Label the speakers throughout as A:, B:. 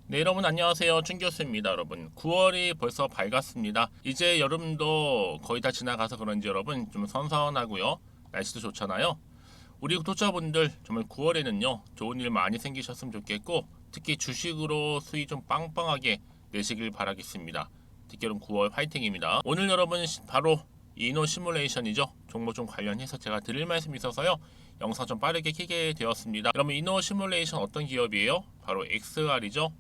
A: 네, 여러분 안녕하세요. 준 교수입니다. 여러분 9월이 벌써 밝았습니다. 이제 여름도 거의 다 지나가서 그런지 여러분 좀 선선하고요. 날씨도 좋잖아요. 우리 구독자분들 정말 9월에는요 좋은 일 많이 생기셨으면 좋겠고, 특히 주식으로 수익 좀 빵빵하게 내시길 바라겠습니다. 특히 여러분 9월 화이팅입니다. 오늘 여러분 바로 이노 시뮬레이션이죠. 종목 좀 관련해서 제가 드릴 말씀이 있어서요. 영상 좀 빠르게 켜게 되었습니다. 여러분 이노 시뮬레이션 어떤 기업이에요? 바로 XR이죠.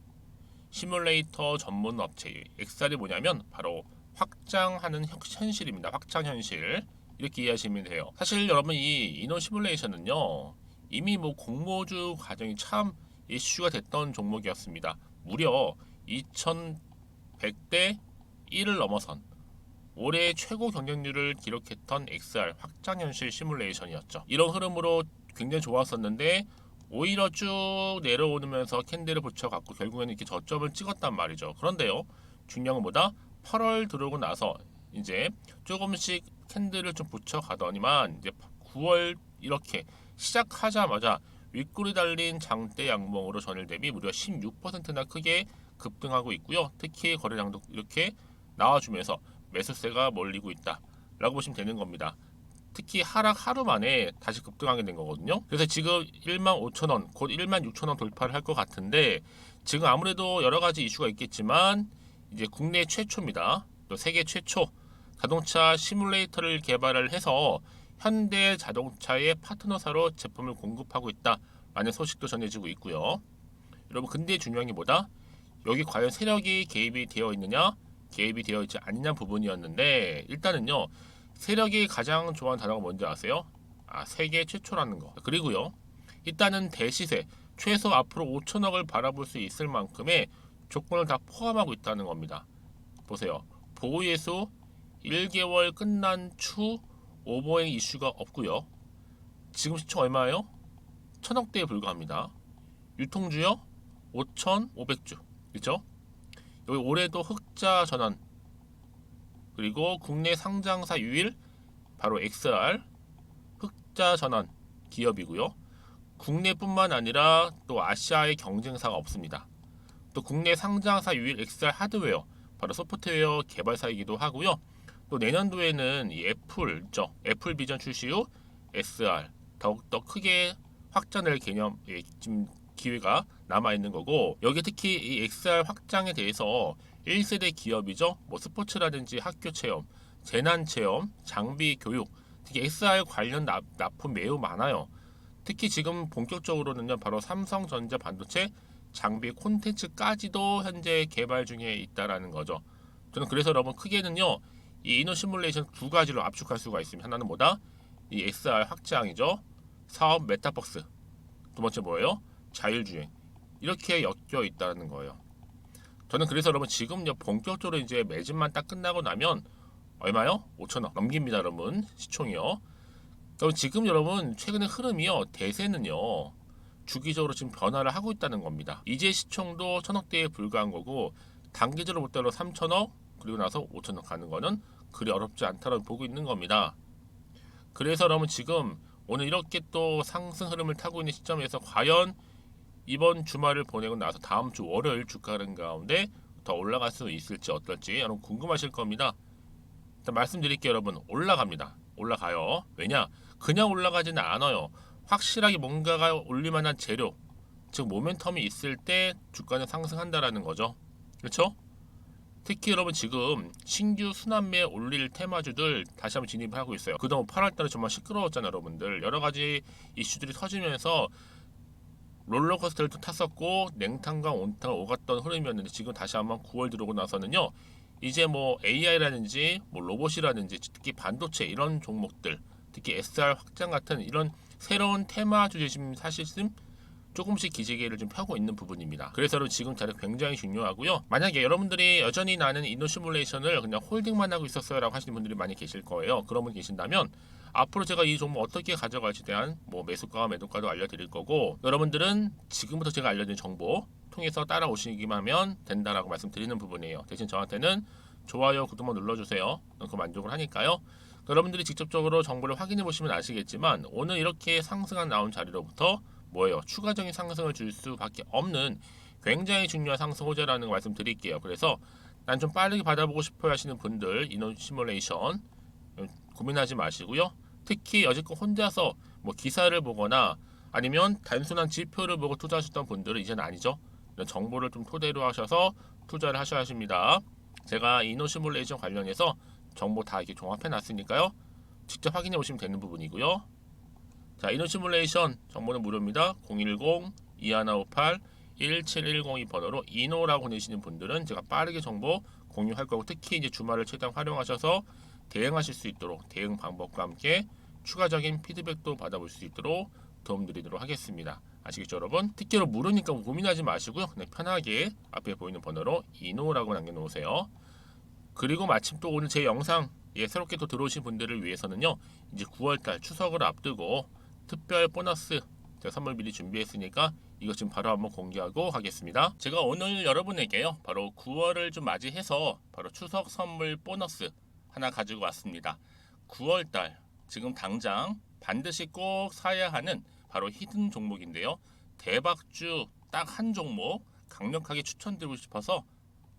A: 시뮬레이터 전문 업체. XR이 뭐냐면 바로 확장하는 현실입니다. 확장 현실. 이렇게 이해하시면 돼요. 사실 여러분 이 이노 시뮬레이션은요 이미 뭐 공모주 과정이 참 이슈가 됐던 종목이었습니다. 무려 2100대 1을 넘어선 올해 최고 경쟁률을 기록했던 XR 확장현실 시뮬레이션이었죠. 이런 흐름으로 굉장히 좋았었는데 오히려 쭉 내려오면서 캔들을 붙여갖고 결국에는 이렇게 저점을 찍었단 말이죠. 그런데요, 중요한 건 뭐다? 8월 들어오고 나서 이제 조금씩 캔들을 좀 붙여가더니만 이제 9월 이렇게 시작하자마자 윗골이 달린 장대 양봉으로 전일 대비 무려 16%나 크게 급등하고 있고요. 특히 거래량도 이렇게 나와주면서 매수세가 몰리고 있다라고 보시면 되는 겁니다. 특히 하락 하루 만에 다시 급등하게 된 거거든요. 그래서 지금 15,000원, 곧 16,000원 돌파를 할 것 같은데, 지금 아무래도 여러 가지 이슈가 있겠지만 이제 국내 최초입니다. 또 세계 최초 자동차 시뮬레이터를 개발을 해서 현대 자동차의 파트너사로 제품을 공급하고 있다라는 소식도 전해지고 있고요. 여러분 근데 중요한 게 뭐다? 여기 과연 세력이 개입이 되어 있느냐, 개입이 되어 있지 않느냐 부분이었는데, 일단은요 세력이 가장 좋아하는 단어가 뭔지 아세요? 세계 최초라는 거. 그리고요 일단은 대시세 최소 앞으로 5천억을 바라볼 수 있을 만큼의 조건을 다 포함하고 있다는 겁니다. 보세요. 보유예수 1개월 끝난 추 오버행 이슈가 없고요. 지금 시총 얼마예요? 1,000억대에 불과합니다. 유통주요 5,500주. 그렇죠? 여기 올해도 흑자 전환, 그리고 국내 상장사 유일 바로 XR 흑자 전환 기업이고요. 국내뿐만 아니라 또 아시아의 경쟁사가 없습니다. 또 국내 상장사 유일 XR 하드웨어 바로 소프트웨어 개발사이기도 하고요. 또 내년도에는 이 애플 있죠. 애플 비전 출시 후 SR 더욱더 크게 확장될 개념 지금 기회가 남아 있는 거고, 여기 특히 이 XR 확장에 대해서 1세대 기업이죠. 뭐 스포츠라든지 학교 체험, 재난 체험, 장비 교육, 특히 XR 관련 납품 매우 많아요. 특히 지금 본격적으로는요, 바로 삼성전자 반도체 장비 콘텐츠까지도 현재 개발 중에 있다라는 거죠. 저는 그래서 여러분 크게는요, 이 이노 시뮬레이션 두 가지로 압축할 수가 있습니다. 하나는 뭐다? 이 XR 확장이죠. 사업 메타버스. 두 번째 뭐예요? 자율주행. 이렇게 엮여 있다는 거예요. 저는 그래서 여러분 지금 본격적으로 이제 매진만 딱 끝나고 나면 얼마요? 5천억 넘깁니다, 여러분. 시총이요. 그럼 지금 여러분 최근의 흐름이요. 대세는요. 주기적으로 지금 변화를 하고 있다는 겁니다. 이제 시총도 1,000억대에 불과한 거고, 단기적으로 볼 때로 3천억 그리고 나서 5천억 가는 거는 그리 어렵지 않다고 보고 있는 겁니다. 그래서 여러분 지금 오늘 이렇게 또 상승 흐름을 타고 있는 시점에서 과연 이번 주말을 보내고 나서 다음 주 월요일 주가는 가운데 더 올라갈 수 있을지 어떨지 여러분 궁금하실 겁니다. 일단 말씀드릴게요. 여러분 올라갑니다. 올라가요. 왜냐? 그냥 올라가지는 않아요. 확실하게 뭔가가 올릴만한 재료, 즉 모멘텀이 있을 때 주가는 상승한다라는 거죠. 그렇죠? 특히 여러분 지금 신규 순환매 올릴 테마주들 다시 한번 진입을 하고 있어요. 그동안 8월달에 정말 시끄러웠잖아요, 여러분들. 여러 가지 이슈들이 터지면서 롤러코스터를 또 탔었고 냉탕과 온탕을 오갔던 흐름이었는데, 지금 다시 한번 9월 들어오고 나서는요 이제 뭐 AI라든지 뭐 로봇이라든지 특히 반도체 이런 종목들, 특히 SR 확장 같은 이런 새로운 테마주들이 지금 사실 조금씩 기지개를 좀 펴고 있는 부분입니다. 그래서 지금 자리 굉장히 중요하고요. 만약에 여러분들이 여전히 나는 이노 시뮬레이션을 그냥 홀딩만 하고 있었어요 라고 하시는 분들이 많이 계실 거예요. 그런 분 계신다면 앞으로 제가 이 종목 어떻게 가져갈지 대한 뭐 매수가와 매도가도 알려드릴 거고, 여러분들은 지금부터 제가 알려드린 정보 통해서 따라오시기만 하면 된다라고 말씀드리는 부분이에요. 대신 저한테는 좋아요, 구독만 눌러주세요. 그 만족을 하니까요. 여러분들이 직접적으로 정보를 확인해 보시면 아시겠지만 오늘 이렇게 상승한 나온 자리로부터 뭐예요? 추가적인 상승을 줄 수밖에 없는 굉장히 중요한 상승 호재라는 거 말씀드릴게요. 그래서 난 좀 빠르게 받아보고 싶어 하시는 분들 이노 시뮬레이션 고민하지 마시고요. 특히 여지껏 혼자서 뭐 기사를 보거나 아니면 단순한 지표를 보고 투자하셨던 분들은 이제는 아니죠. 이런 정보를 좀 토대로 하셔서 투자를 하셔야 하십니다. 제가 이노 시뮬레이션 관련해서 정보 다 이렇게 종합해 놨으니까요. 직접 확인해 보시면 되는 부분이고요. 자, 이노 시뮬레이션 정보는 무료입니다. 010-2158-1710이 번호로 이노라고 내시는 분들은 제가 빠르게 정보 공유할 거고, 특히 이제 주말을 최대한 활용하셔서 대응하실 수 있도록 대응 방법과 함께 추가적인 피드백도 받아볼 수 있도록 도움드리도록 하겠습니다. 아시겠죠, 여러분? 특히로 무료니까 고민하지 마시고요. 그냥 편하게 앞에 보이는 번호로 이노라고 남겨놓으세요. 그리고 마침 또 오늘 제 영상 새롭게 또 들어오신 분들을 위해서는요, 이제 9월달 추석을 앞두고 특별 보너스 제가 선물 미리 준비했으니까 이것 지금 바로 한번 공개하고 가겠습니다. 제가 오늘 여러분에게요, 바로 9월을 좀 맞이해서 바로 추석 선물 보너스 하나 가지고 왔습니다. 9월달 지금 당장 반드시 꼭 사야 하는 바로 히든 종목인데요. 대박주 딱 한 종목 강력하게 추천드리고 싶어서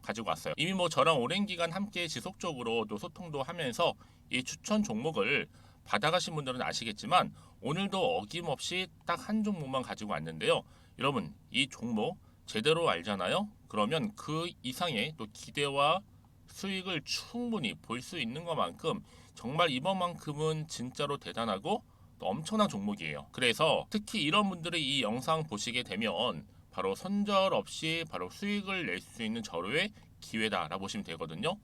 A: 가지고 왔어요. 이미 뭐 저랑 오랜 기간 함께 지속적으로 또 소통도 하면서 이 추천 종목을 받아가신 분들은 아시겠지만 오늘도 어김없이 딱 한 종목만 가지고 왔는데요. 여러분, 이 종목 제대로 알잖아요. 그러면 그 이상의 또 기대와 수익을 충분히 볼 수 있는 것만큼 정말 이번만큼은 진짜로 대단하고 또 엄청난 종목이에요. 그래서 특히 이런 분들이 이 영상 보시게 되면 바로 손절 없이 바로 수익을 낼 수 있는 절호의 기회다라고 보시면 되거든요.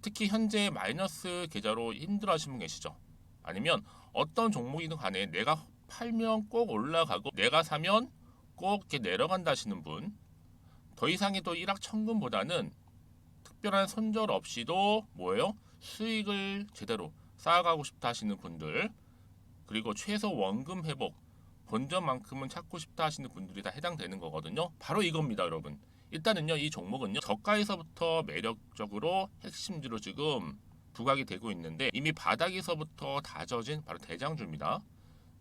A: 특히 현재 마이너스 계좌로 힘들어하시는 분 계시죠? 아니면 어떤 종목이든 간에 내가 팔면 꼭 올라가고 내가 사면 꼭 이렇게 내려간다 하시는 분, 더 이상의 또 일확천금보다는 특별한 손절 없이도 뭐예요? 수익을 제대로 쌓아가고 싶다 하시는 분들, 그리고 최소 원금 회복, 본전만큼은 찾고 싶다 하시는 분들이 다 해당되는 거거든요. 바로 이겁니다, 여러분. 일단은요, 이 종목은요, 저가에서부터 매력적으로 핵심주로 지금 부각이 되고 있는데 이미 바닥에서부터 다져진 바로 대장주입니다.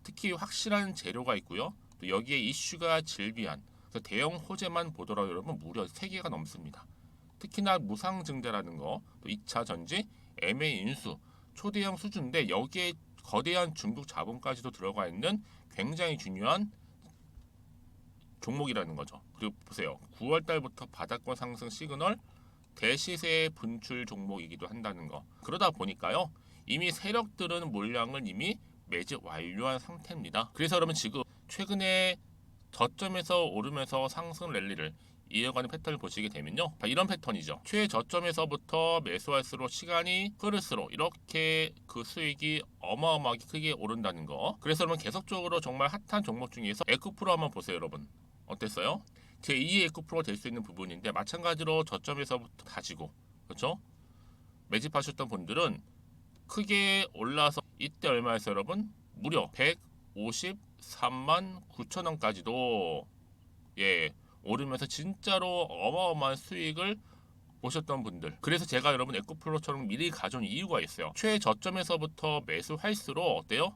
A: 특히 확실한 재료가 있고요. 또 여기에 이슈가 질비한, 그래서 대형 호재만 보더라도 여러분 무려 3개가 넘습니다. 특히나 무상증자라는 거, 또 2차 전지, MA 인수, 초대형 수준인데 여기에 거대한 중국 자본까지도 들어가 있는 굉장히 중요한 종목이라는 거죠. 그리고 보세요. 9월 달부터 바닥권 상승 시그널, 대시세 분출 종목이기도 한다는 거. 그러다 보니까요, 이미 세력들은 물량을 이미 매집 완료한 상태입니다. 그래서 여러분 지금 최근에 저점에서 오르면서 상승 랠리를 이어가는 패턴을 보시게 되면요, 이런 패턴이죠. 최저점에서부터 매수할수록 시간이 흐를수록 이렇게 그 수익이 어마어마하게 크게 오른다는 거. 그래서 여러분 계속적으로 정말 핫한 종목 중에서 에코프로 한번 보세요. 여러분 어땠어요? 제2의 에코프로가 될 수 있는 부분인데 마찬가지로 저점에서부터 다지고, 그렇죠? 매집하셨던 분들은 크게 올라서 이때 얼마였어요, 여러분? 무려 153만 9천 원까지도 오르면서 진짜로 어마어마한 수익을 보셨던 분들. 그래서 제가 여러분 에코프로처럼 미리 가져온 이유가 있어요. 최저점에서부터 매수할수록 어때요?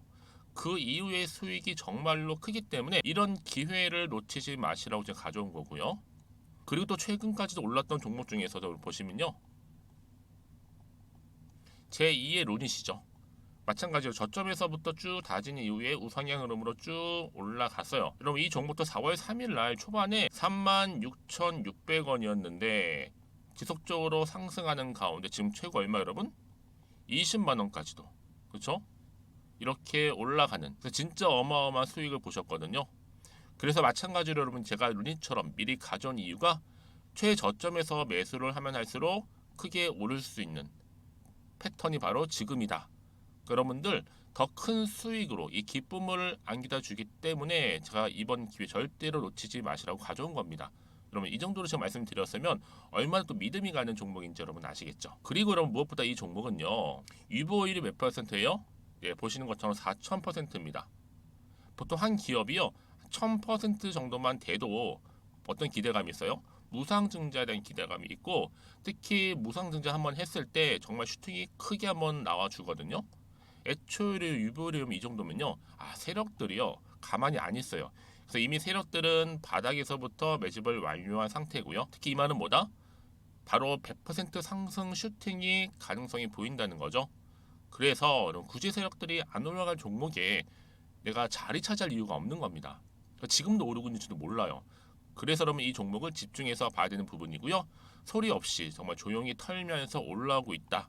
A: 그 이후의 수익이 정말로 크기 때문에 이런 기회를 놓치지 마시라고 제가 가져온 거고요. 그리고 또 최근까지도 올랐던 종목 중에서도 보시면요, 제2의 룬이시죠. 마찬가지로 저점에서부터 쭉 다진 이후에 우상향 흐름으로 쭉 올라갔어요. 여러분 이 종목도 4월 3일 날 초반에 36,600원이었는데 지속적으로 상승하는 가운데 지금 최고 얼마 여러분? 20만 원까지도, 그렇죠? 이렇게 올라가는, 그래서 진짜 어마어마한 수익을 보셨거든요. 그래서 마찬가지로 여러분 제가 루닛처럼 미리 가져온 이유가 최저점에서 매수를 하면 할수록 크게 오를 수 있는 패턴이 바로 지금이다. 여러분들 더 큰 수익으로 이 기쁨을 안겨다 주기 때문에 제가 이번 기회 절대로 놓치지 마시라고 가져온 겁니다. 여러분 이 정도로 제가 말씀드렸으면 얼마나 또 믿음이 가는 종목인지 여러분 아시겠죠? 그리고 여러분 무엇보다 이 종목은요, 유보율이 몇 %예요? 보시는 것처럼 4000%입니다. 보통 한 기업이요 1000% 정도만 돼도 어떤 기대감이 있어요? 무상증자에 대한 기대감이 있고, 특히 무상증자 한번 했을 때 정말 슈팅이 크게 한번 나와 주거든요. 애초에 유보율이 이 정도면요, 세력들이요 가만히 안 있어요. 그래서 이미 세력들은 바닥에서부터 매집을 완료한 상태고요. 특히 이 말은 뭐다? 바로 100% 상승 슈팅이 가능성이 보인다는 거죠. 그래서 이런 구제 세력들이 안 올라갈 종목에 내가 자리 차지할 이유가 없는 겁니다. 지금도 오르고 있는지도 몰라요. 그래서 그러면 이 종목을 집중해서 봐야 되는 부분이고요. 소리 없이 정말 조용히 털면서 올라오고 있다.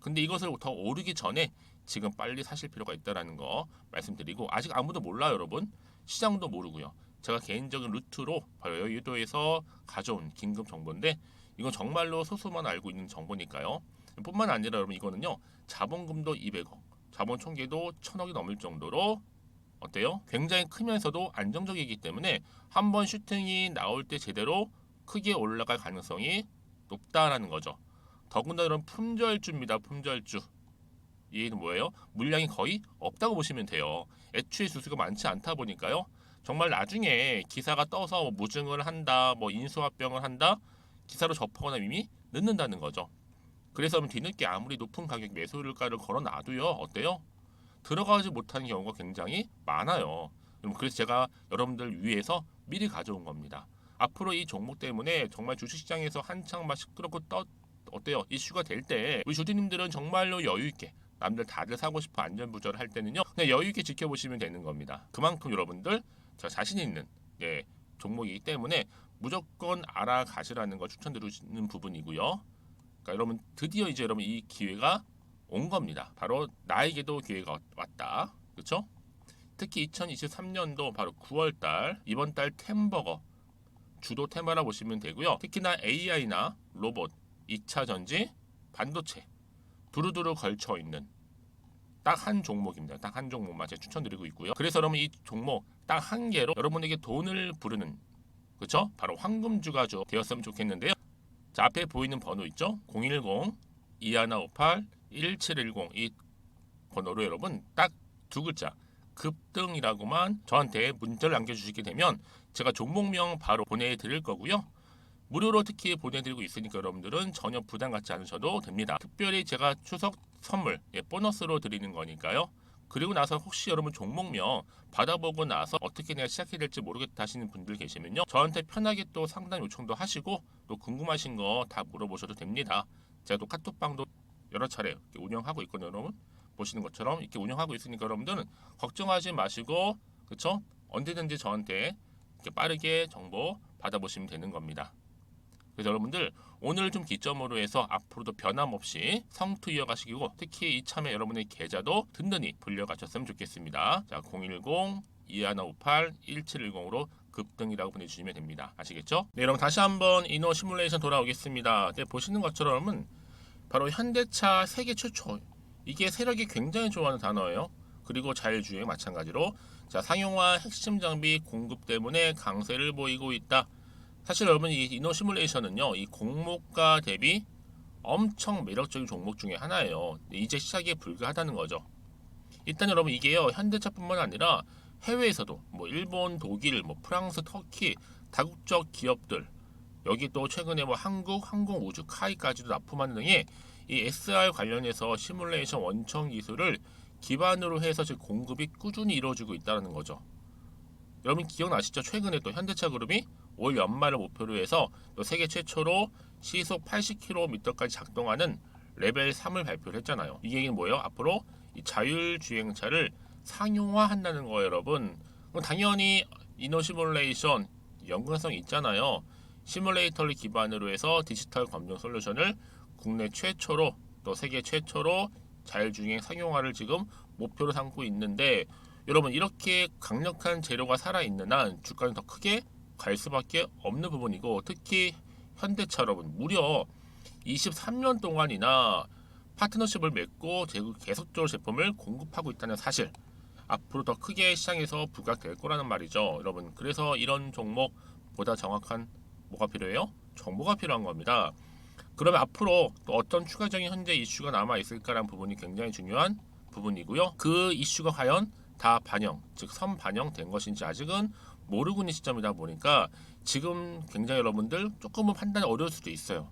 A: 근데 이것을 더 오르기 전에 지금 빨리 사실 필요가 있다는 거 말씀드리고, 아직 아무도 몰라요, 여러분. 시장도 모르고요. 제가 개인적인 루트로 바로 여의도에서 가져온 긴급 정보인데, 이건 정말로 소수만 알고 있는 정보니까요. 뿐만 아니라 여러분, 이거는요, 자본금도 200억, 자본 총계도 1000억이 넘을 정도로 어때요? 굉장히 크면서도 안정적이기 때문에 한번 슈팅이 나올 때 제대로 크게 올라갈 가능성이 높다라는 거죠. 더군다나 이런 품절주입니다. 품절주. 이는 뭐예요? 물량이 거의 없다고 보시면 돼요. 애초에 수수가 많지 않다 보니까요. 정말 나중에 기사가 떠서 뭐 무증을 한다, 뭐 인수합병을 한다, 기사로 접하거나 이미 늦는다는 거죠. 그래서 뒤늦게 아무리 높은 가격 매수가를 걸어놔도요, 어때요? 들어가지 못하는 경우가 굉장히 많아요. 그래서 제가 여러분들 위해서 미리 가져온 겁니다. 앞으로 이 종목 때문에 정말 주식시장에서 한창 막 시끄럽고 어때요? 이슈가 될 때 우리 주주님들은 정말로 여유 있게, 남들 다들 사고 싶어 안전부절 할 때는요, 그냥 여유 있게 지켜보시면 되는 겁니다. 그만큼 여러분들 저 자신 있는 종목이기 때문에 무조건 알아가시라는 걸 추천드리는 부분이고요. 그러니까 여러분 드디어 이제 여러분 이 기회가 온 겁니다. 바로 나에게도 기회가 왔다. 그렇죠? 특히 2023년도 바로 9월달, 이번 달 템버거 주도 테마라 보시면 되고요. 특히나 AI나 로봇, 2차 전지, 반도체 두루두루 걸쳐 있는 딱 한 종목입니다. 딱 한 종목만 제가 추천드리고 있고요. 그래서 여러분 이 종목 딱 한 개로 여러분에게 돈을 부르는, 그렇죠? 바로 황금주가 되었으면 좋겠는데요. 자, 앞에 보이는 번호 있죠? 010-2158-1710 이 번호로 여러분 딱 두 글자 급등이라고만 저한테 문자를 남겨주시게 되면 제가 종목명 바로 보내드릴 거고요. 무료로 특히 보내드리고 있으니까 여러분들은 전혀 부담 갖지 않으셔도 됩니다. 특별히 제가 추석 선물 보너스로 드리는 거니까요. 그리고 나서 혹시 여러분 종목명 받아보고 나서 어떻게 내가 시작해야 될지 모르겠다 하시는 분들 계시면요, 저한테 편하게 또 상담 요청도 하시고 또 궁금하신 거 다 물어보셔도 됩니다. 제가 또 카톡방도 여러 차례 이렇게 운영하고 있거든요. 여러분 보시는 것처럼 이렇게 운영하고 있으니까 여러분들은 걱정하지 마시고, 그렇죠? 언제든지 저한테 이렇게 빠르게 정보 받아보시면 되는 겁니다. 그래서 여러분들 오늘 좀 기점으로 해서 앞으로도 변함없이 성투 이어가시고, 특히 이참에 여러분의 계좌도 든든히 불려가셨으면 좋겠습니다. 자, 010-2158-1710으로 급등이라고 보내주시면 됩니다. 아시겠죠? 네, 여러분 다시 한번 이노 시뮬레이션 돌아오겠습니다. 네, 보시는 것처럼은 바로 현대차 세계 최초, 이게 세력이 굉장히 좋아하는 단어예요. 그리고 자율주행 마찬가지로 자, 상용화 핵심 장비 공급 때문에 강세를 보이고 있다. 사실 여러분 이 이노 시뮬레이션은요, 이 공모가 대비 엄청 매력적인 종목 중에 하나예요. 이제 시작에 불과하다는 거죠. 일단 여러분 이게요, 현대차뿐만 아니라 해외에서도 뭐 일본, 독일, 뭐 프랑스, 터키 다국적 기업들, 여기 또 최근에 뭐 한국 항공우주 카이까지도 납품하는 등의 이 SR 관련해서 시뮬레이션 원천 기술을 기반으로 해서 지금 공급이 꾸준히 이루어지고 있다는 거죠. 여러분 기억나시죠? 최근에 또 현대차 그룹이 올 연말을 목표로 해서 또 세계 최초로 시속 80km까지 작동하는 레벨 3을 발표를 했잖아요. 이게 뭐예요? 앞으로 이 자율주행차를 상용화한다는 거예요, 여러분. 그럼 당연히 이노 시뮬레이션 연관성이 있잖아요. 시뮬레이터를 기반으로 해서 디지털 검증 솔루션을 국내 최초로 또 세계 최초로 자율주행 상용화를 지금 목표로 삼고 있는데, 여러분 이렇게 강력한 재료가 살아있는 한 주가는 더 크게 갈 수밖에 없는 부분이고, 특히 현대차 여러분 무려 23년 동안이나 파트너십을 맺고 계속적으로 제품을 공급하고 있다는 사실, 앞으로 더 크게 시장에서 부각될 거라는 말이죠, 여러분. 그래서 이런 종목보다 정확한 뭐가 필요해요? 정보가 필요한 겁니다. 그러면 앞으로 또 어떤 추가적인 현재 이슈가 남아 있을까라는 부분이 굉장히 중요한 부분이고요. 그 이슈가 과연 다 반영, 즉 선반영된 것인지 아직은 모르고 있는 시점이다 보니까 지금 굉장히 여러분들 조금은 판단이 어려울 수도 있어요.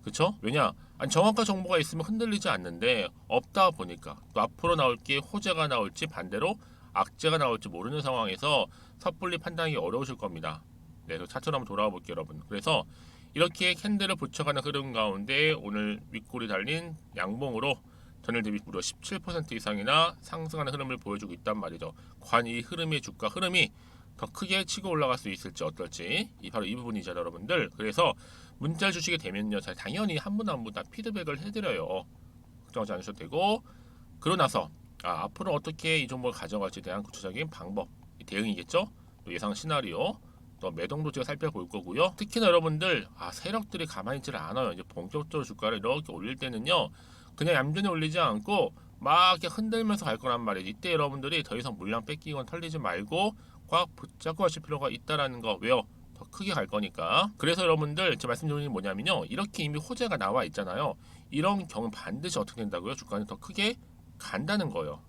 A: 그렇죠? 왜냐? 아니, 정확한 정보가 있으면 흔들리지 않는데 없다 보니까 또 앞으로 나올 게 호재가 나올지 반대로 악재가 나올지 모르는 상황에서 섣불리 판단하기 어려우실 겁니다. 네, 그래서 차트로 한번 돌아와 볼게요, 여러분. 그래서 이렇게 캔들을 붙여가는 흐름 가운데 오늘 윗골이 달린 양봉으로 전일 대비 무려 17% 이상이나 상승하는 흐름을 보여주고 있단 말이죠. 과연 이 흐름의 주가 흐름이 더 크게 치고 올라갈 수 있을지 어떨지 바로 이 부분이죠, 여러분들. 그래서 문자를 주시게 되면요, 당연히 한 분 한 분 다 피드백을 해드려요. 걱정하지 않으셔도 되고, 그러고 나서 앞으로 어떻게 이 종목을 가져갈지에 대한 구체적인 방법, 대응이겠죠. 또 예상 시나리오, 또 매동도 제가 살펴볼 거고요. 특히나 여러분들 세력들이 가만히 있지를 않아요. 이제 본격적으로 주가를 이렇게 올릴 때는요, 그냥 얌전히 올리지 않고 막 이렇게 흔들면서 갈 거란 말이에요. 이때 여러분들이 더 이상 물량 뺏기거나 털리지 말고 꽉 붙잡고 하실 필요가 있다라는 거. 왜요? 더 크게 갈 거니까. 그래서 여러분들 제 말씀드리는 게 뭐냐면요, 이렇게 이미 호재가 나와 있잖아요. 이런 경우 반드시 어떻게 된다고요? 주가는 더 크게 간다는 거예요.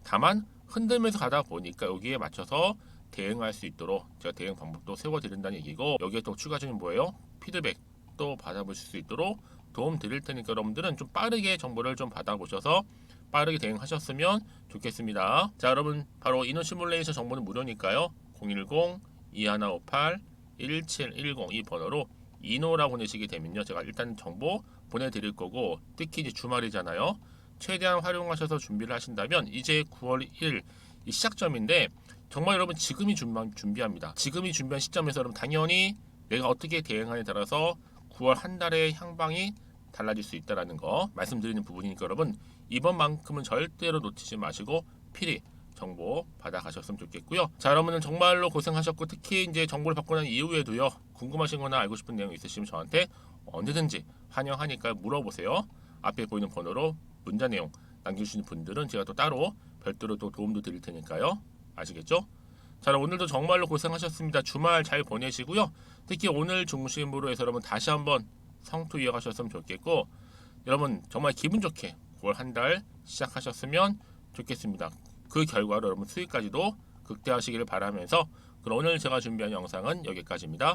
A: 다만 흔들면서 가다 보니까 여기에 맞춰서 대응할 수 있도록 제가 대응 방법도 세워드린다는 얘기고, 여기에 또 추가적인 뭐예요? 피드백 또 받아보실 수 있도록 도움 드릴 테니까 여러분들은 좀 빠르게 정보를 좀 받아보셔서 빠르게 대응하셨으면 좋겠습니다. 자, 여러분 바로 이노 시뮬레이션 정보는 무료니까요. 010-2158-1710 이 번호로 이노라고 보내시게 되면요, 제가 일단 정보 보내드릴 거고, 특히 이제 주말이잖아요. 최대한 활용하셔서 준비를 하신다면 이제 9월 1일 이 시작점인데, 정말 여러분 지금이 준비합니다. 지금이 준비한 시점에서 여러분 당연히 내가 어떻게 대응하냐에 따라서 9월 한 달의 향방이 달라질 수 있다는 거 말씀드리는 부분이니까 여러분 이번만큼은 절대로 놓치지 마시고 필히 정보 받아가셨으면 좋겠고요. 자, 여러분은 정말로 고생하셨고, 특히 이제 정보를 받고 난 이후에도요, 궁금하신 거나 알고 싶은 내용 있으시면 저한테 언제든지 환영하니까 물어보세요. 앞에 보이는 번호로 문자 내용 남겨주시는 분들은 제가 또 따로 별도로 또 도움도 드릴 테니까요. 아시겠죠? 자, 오늘도 정말로 고생하셨습니다. 주말 잘 보내시고요. 특히 오늘 중심으로 해서 여러분 다시 한번 성투 이어가셨으면 좋겠고, 여러분 정말 기분 좋게 9월 한 달 시작하셨으면 좋겠습니다. 그 결과로 여러분 수익까지도 극대화하시기를 바라면서, 그럼 오늘 제가 준비한 영상은 여기까지입니다.